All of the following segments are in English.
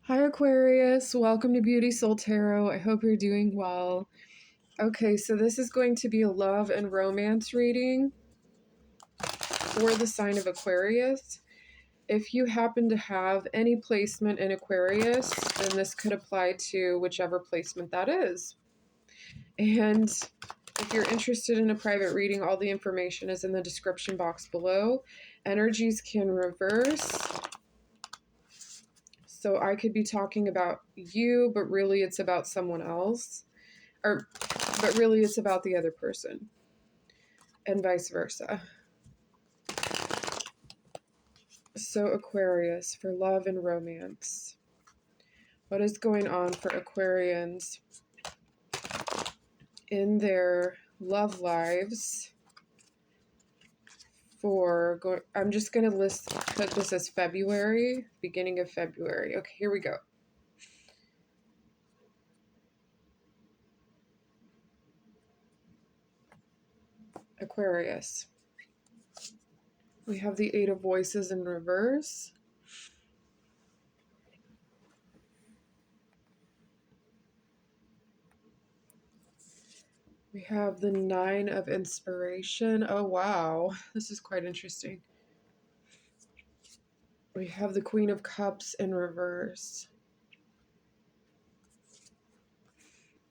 Hi Aquarius, welcome to Beauty Soul Tarot. I hope you're doing well. Okay, so this is going to be a love and romance reading for the sign of Aquarius. If you happen to have any placement in Aquarius, then this could apply to whichever placement that is. And if you're interested in a private reading, all the information is in the description box below. Energies can reverse. So I could be talking about you, but really it's about someone else. But really it's about the other person, and vice versa. So Aquarius, for love and romance. What is going on for Aquarians in their love lives I'm just going to put this as February, beginning of February. Okay, here we go. Aquarius. We have the Eight of Voices in reverse. We have the Nine of Inspiration. Oh, wow. This is quite interesting. We have the Queen of Cups in reverse.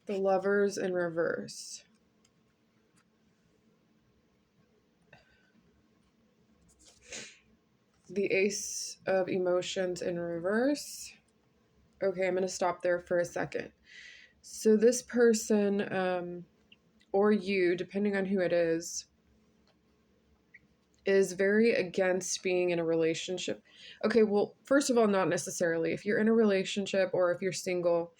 The Lovers in reverse. The Ace of Emotions in reverse. Okay, I'm going to stop there for a second. So this person, or you, depending on who it is very against being in a relationship. Okay, well, first of all, not necessarily. If you're in a relationship or if you're single,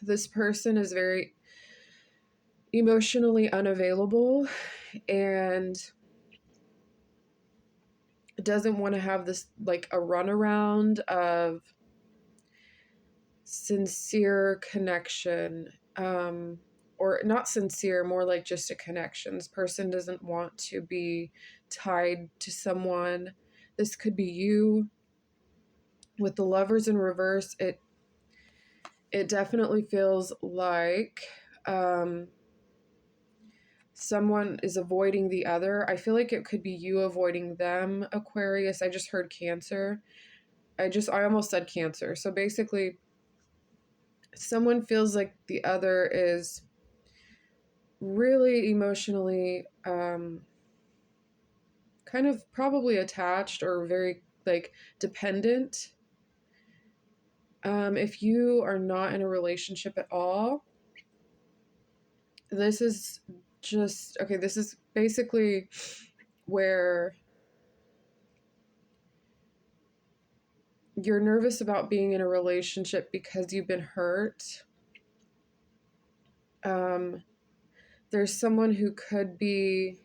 this person is very emotionally unavailable and doesn't want to have this like a runaround of sincere connection, or not sincere, more like just a connection. This person doesn't want to be tied to someone. This could be you. With the Lovers in reverse, it definitely feels like someone is avoiding the other. I feel like it could be you avoiding them, Aquarius. I just heard Cancer. I almost said Cancer. So basically, someone feels like the other is really emotionally kind of probably attached or very like dependent. If you are not in a relationship at all, this is just okay. This is basically where you're nervous about being in a relationship because you've been hurt. There's someone who could be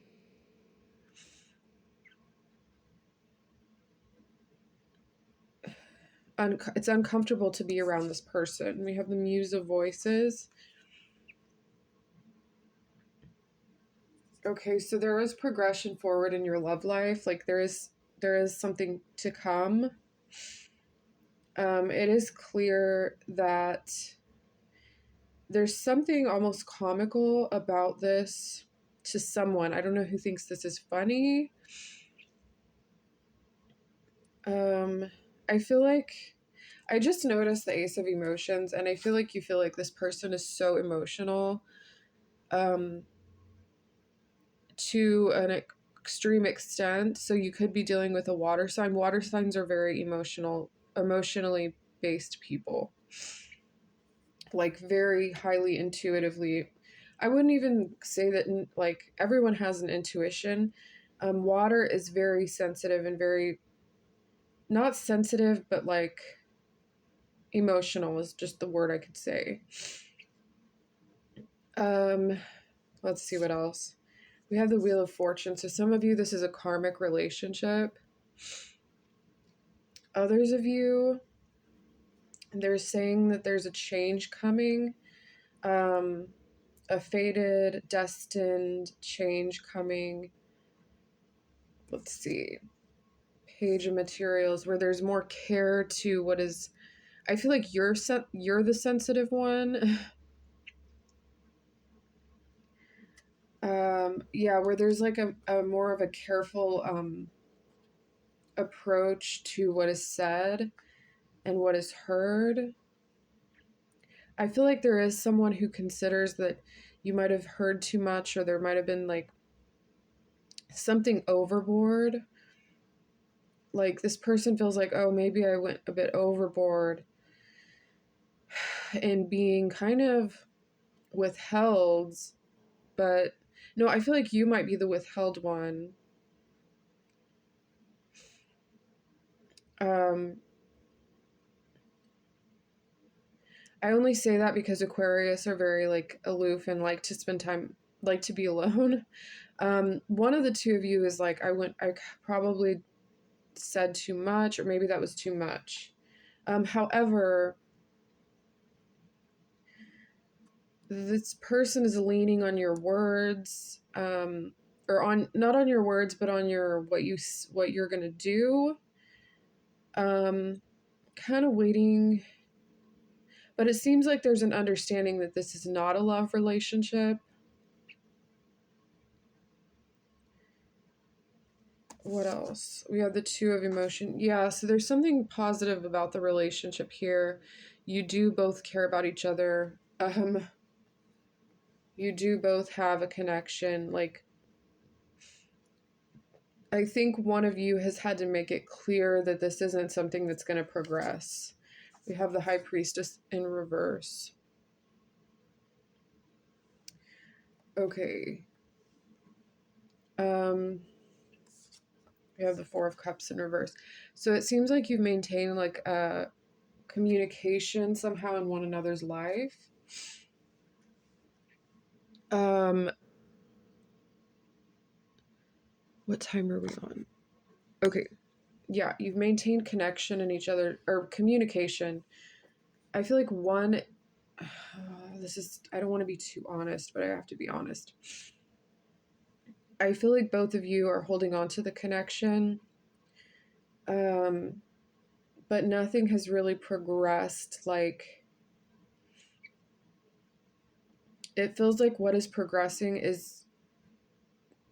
it's uncomfortable to be around this person. We have the Muse of Voices. Okay, so there is progression forward in your love life. Like there is something to come. It is clear that there's something almost comical about this to someone. I don't know who thinks this is funny. I feel like I just noticed the Ace of Emotions, and I feel like you feel like this person is so emotional, to an extreme extent. So you could be dealing with a water sign. Water signs are very emotionally based people, like very highly intuitively. I wouldn't even say that like everyone has an intuition. Water is very sensitive and very not sensitive, but like emotional is just the word I could say. Let's see what else. We have the Wheel of Fortune. So some of you, this is a karmic relationship. Others of you, they're saying that there's a change coming, a fated, destined change coming. Let's see. Page of Materials, where there's more care to what is, I feel like you're the sensitive one. Yeah, where there's like a more of a careful approach to what is said and what is heard. I feel like there is someone who considers that you might have heard too much, or there might have been like something overboard. Like this person feels like, oh, maybe I went a bit overboard in being kind of withheld, but no, I feel like you might be the withheld one. Um, I only say that because Aquarius are very like aloof and like to spend time, like to be alone. One of the two of you is like, I probably said too much, or maybe that was too much. However, this person is leaning on your words, or on not on your words, but on your what you're gonna do. Kind of waiting, but it seems like there's an understanding that this is not a love relationship. What else? We have the two of emotion. Yeah, so there's something positive about the relationship here. You do both care about each other. You do both have a connection. Like, I think one of you has had to make it clear that this isn't something that's going to progress. We have the High Priestess in reverse. Okay. We have the Four of Cups in reverse. So it seems like you've maintained like a communication somehow in one another's life. What time are we on? Okay. Yeah, you've maintained connection in each other, or communication. I feel like one, I don't want to be too honest, but I have to be honest. I feel like both of you are holding on to the connection, but nothing has really progressed. Like, it feels like what is progressing is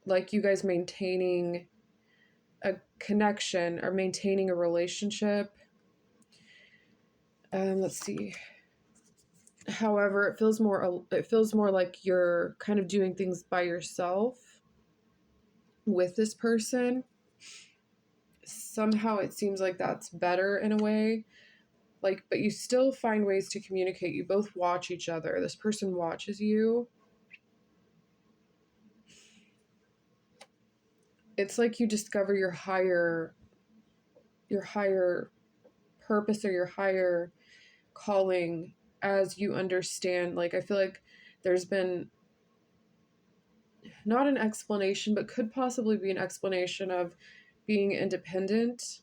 like you guys maintaining a connection or maintaining a relationship. Let's see. However, it feels more like you're kind of doing things by yourself with this person. Somehow it seems like that's better in a way. Like, but you still find ways to communicate. You both watch each other. This person watches you. It's like you discover your higher purpose or your higher calling as you understand. Like, I feel like there's been not an explanation, but could possibly be an explanation of being independent.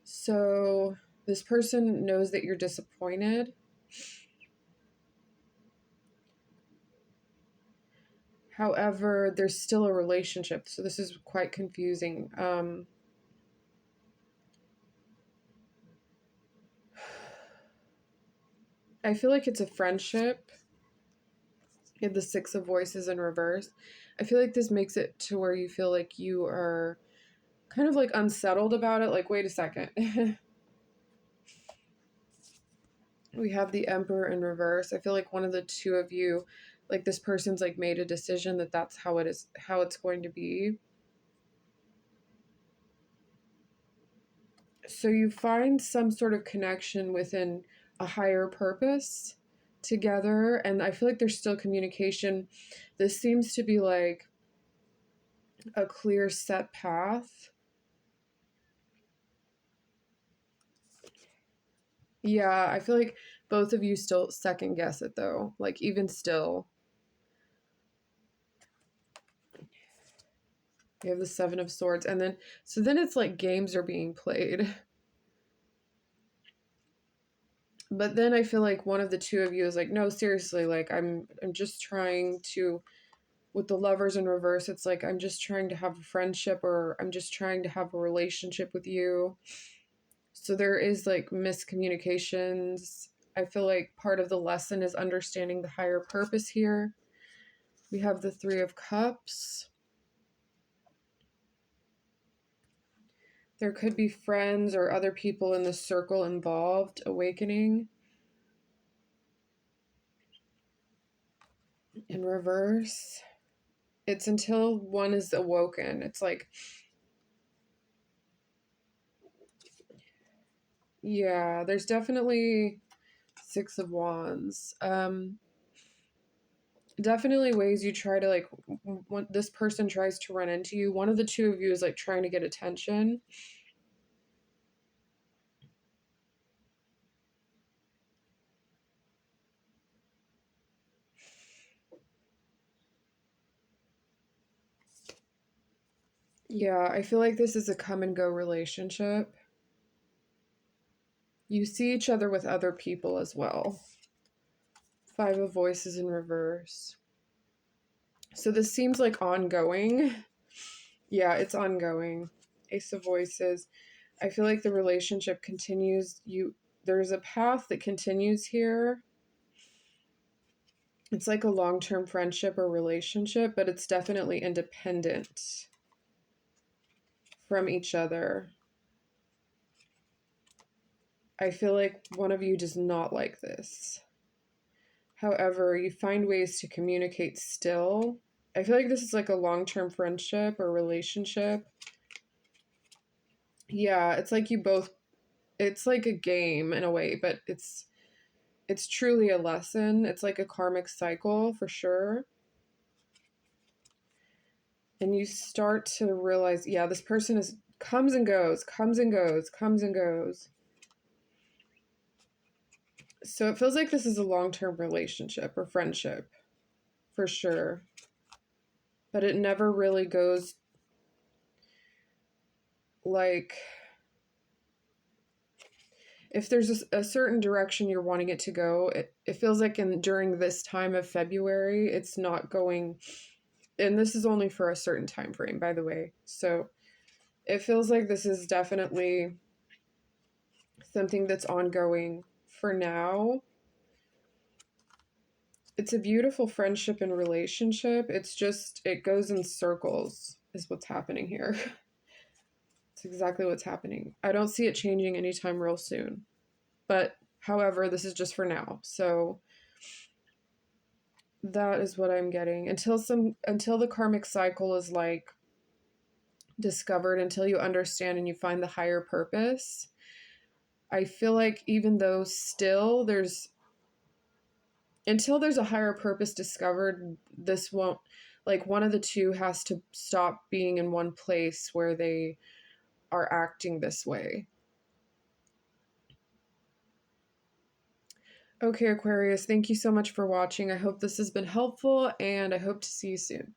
So this person knows that you're disappointed. However, there's still a relationship. So this is quite confusing. I feel like it's a friendship. You have the Six of Voices in reverse. I feel like this makes it to where you feel like you are kind of like unsettled about it. Like, wait a second. We have the Emperor in reverse. I feel like one of the two of you, like this person's like made a decision that that's how it is, how it's going to be. So you find some sort of connection within a higher purpose together, and I feel like there's still communication. This seems to be like a clear set path. Yeah, I feel like both of you still second guess it though. Like, even still. You have the Seven of Swords, and then so then it's like games are being played. But then I feel like one of the two of you is like, no, seriously, like I'm just trying to with the Lovers in reverse, it's like, I'm just trying to have a friendship, or I'm just trying to have a relationship with you. So there is like miscommunications. I feel like part of the lesson is understanding the higher purpose here. We have the Three of Cups. There could be friends or other people in the circle involved. Awakening. In reverse, it's until one is awoken. It's like, yeah, there's definitely Six of Wands. Definitely ways you try to, like, when this person tries to run into you, one of the two of you is like trying to get attention. Yeah, I feel like this is a come and go relationship. You see each other with other people as well. Five of Voices in reverse. So this seems like ongoing. Yeah, it's ongoing. Ace of Voices. I feel like the relationship continues. There's a path that continues here. It's like a long-term friendship or relationship, but it's definitely independent from each other. I feel like one of you does not like this. However, you find ways to communicate still. I feel like this is like a long-term friendship or relationship. Yeah, it's like you both, it's like a game in a way, but it's truly a lesson. It's like a karmic cycle for sure. And you start to realize, yeah, this person is comes and goes, comes and goes, comes and goes. So it feels like this is a long-term relationship or friendship for sure. But it never really goes like, if there's a certain direction you're wanting it to go, it feels like during this time of February, it's not going, and this is only for a certain time frame, by the way. So it feels like this is definitely something that's ongoing for now. It's a beautiful friendship and relationship. It's just, it goes in circles, is what's happening here. It's exactly what's happening. I don't see it changing anytime real soon. But however, this is just for now. So that is what I'm getting. Until the karmic cycle is like discovered, until you understand and you find the higher purpose. I feel like even though still until there's a higher purpose discovered, this won't, like, one of the two has to stop being in one place where they are acting this way. Okay, Aquarius, thank you so much for watching. I hope this has been helpful, and I hope to see you soon.